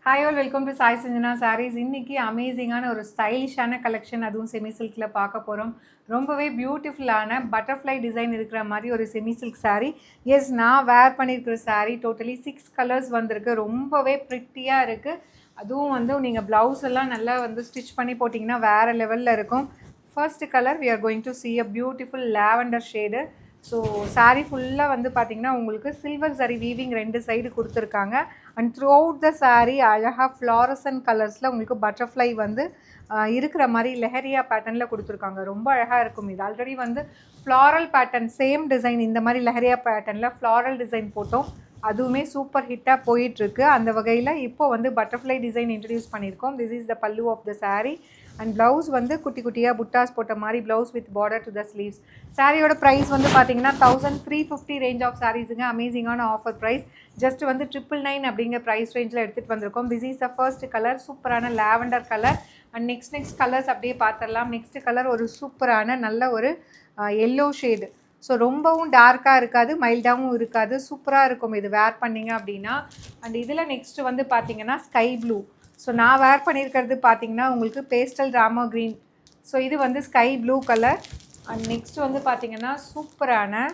Hi all welcome to Sai Sanjana saris. இன்றைக்கி அமேசிங்கான ஒரு ஸ்டைலிஷான கலெக்ஷன், அதுவும் செமி சில்கில் பார்க்க போகிறோம். ரொம்பவே பியூட்டிஃபுல்லான பட்டர்ஃப்ளை டிசைன் இருக்கிற மாதிரி ஒரு செமி சில்க் சாரீ. எஸ், நான் வேர் பண்ணியிருக்கிற சாரீ டோட்டலி 6 கலர்ஸ் வந்திருக்கு. ரொம்பவே ப்ரிட்டியாக இருக்குது. அதுவும் நீங்கள் ப்ளவுஸ் எல்லாம் நல்லா ஸ்டிச் பண்ணி போட்டிங்கன்னா வேறு லெவலில் இருக்கும். First colour we are going to see a beautiful lavender shade. So sari ஃபுல்லாக பார்த்திங்கன்னா உங்களுக்கு சில்வர் சரி வீவிங் 2 சைடு கொடுத்துருக்காங்க. And throughout the sari அழகாக ஃப்ளாரசன் கலர்ஸில் உங்களுக்கு பட்டர்ஃப்ளை இருக்கிற மாதிரி லெஹரியா பேட்டர்னில் கொடுத்துருக்காங்க. ரொம்ப அழகாக இருக்கும். இது already floral pattern same design இந்த மாதிரி லெஹரியா பேட்டர்னில் ஃப்ளாரல் டிசைன் போட்டோம். அதுவுமே சூப்பர் ஹிட்டாக போயிட்டுருக்கு. அந்த வகையில் இப்போது பட்டர்ஃப்ளை டிசைன் இன்ட்ரடியூஸ் பண்ணியிருக்கோம். This is the pallu of the sari. And blouse குட்டி குட்டியாக புட்டாஸ் போட்ட மாதிரி blouse with border to the sleeves. சாரியோட ப்ரைஸ் பார்த்தீங்கன்னா 1350 ரேஞ்ச் ஆஃப் சாரீஸுங்க. அமேசிங்கான ஆஃபர் ப்ரைஸ். ஜஸ்ட் 999 அப்படிங்கிற ப்ரைஸ் ரேஞ்சில் எடுத்துகிட்டு வந்திருக்கோம். This is the first colour, சூப்பரான lavender colour. And next colours அப்படியே பார்த்துடலாம். நெக்ஸ்ட் கலர் ஒரு சூப்பரான நல்ல ஒரு எல்லோ ஷேடு. ஸோ ரொம்பவும் டார்க்காக இருக்காது, மைல்டாகவும் இருக்காது, சூப்பராக இருக்கும் இது வேர் பண்ணிங்க அப்படின்னா. அண்ட் இதில் நெக்ஸ்ட்டு பார்த்தீங்கன்னா ஸ்கை ப்ளூ. ஸோ நான் வேர் பண்ணியிருக்கிறது பார்த்தீங்கன்னா உங்களுக்கு பேஸ்டல் ராமா க்ரீன். ஸோ இது sky blue colour. And next பார்த்தீங்கன்னா சூப்பரான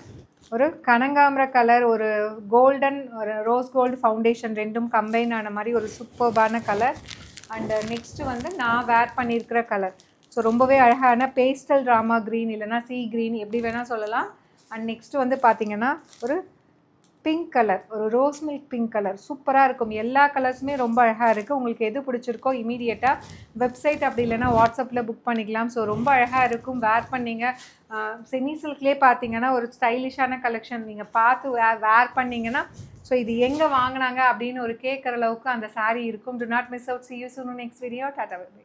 ஒரு கனகாம்பர கலர், ஒரு கோல்டன், ஒரு ரோஸ் கோல்டு ஃபவுண்டேஷன் ரெண்டும் கம்பைன் ஆன மாதிரி ஒரு சூப்பர்பான கலர். அண்டு நெக்ஸ்ட்டு நான் வேர் பண்ணியிருக்கிற கலர். ஸோ ரொம்பவே அழகான பேஸ்டல் ராமா க்ரீன், இல்லைனா சீ க்ரீன், எப்படி வேணால் சொல்லலாம். அண்ட் நெக்ஸ்ட்டு பார்த்தீங்கன்னா ஒரு பிங்க் கலர், ஒரு ரோஸ் மில்க் பிங்க் கலர். சூப்பராக இருக்கும். எல்லா கலர்ஸுமே ரொம்ப அழகாக இருக்குது. உங்களுக்கு எது பிடிச்சிருக்கோ இமீடியட்டாக வெப்சைட் அப்படி இல்லைனா வாட்ஸ்அப்பில் புக் பண்ணிக்கலாம். ஸோ ரொம்ப அழகாக இருக்கும். வேர் பண்ணிங்க செமி சில்க்லேயே பார்த்தீங்கன்னா ஒரு ஸ்டைலிஷான கலெக்ஷன். நீங்கள் பார்த்து வேர் பண்ணிங்கன்னா ஸோ இது எங்கே வாங்கினாங்க அப்படின்னு ஒரு கேட்குற அளவுக்கு அந்த சாரீ இருக்கும். Do not miss out. see you soon in next video. Tata bye by.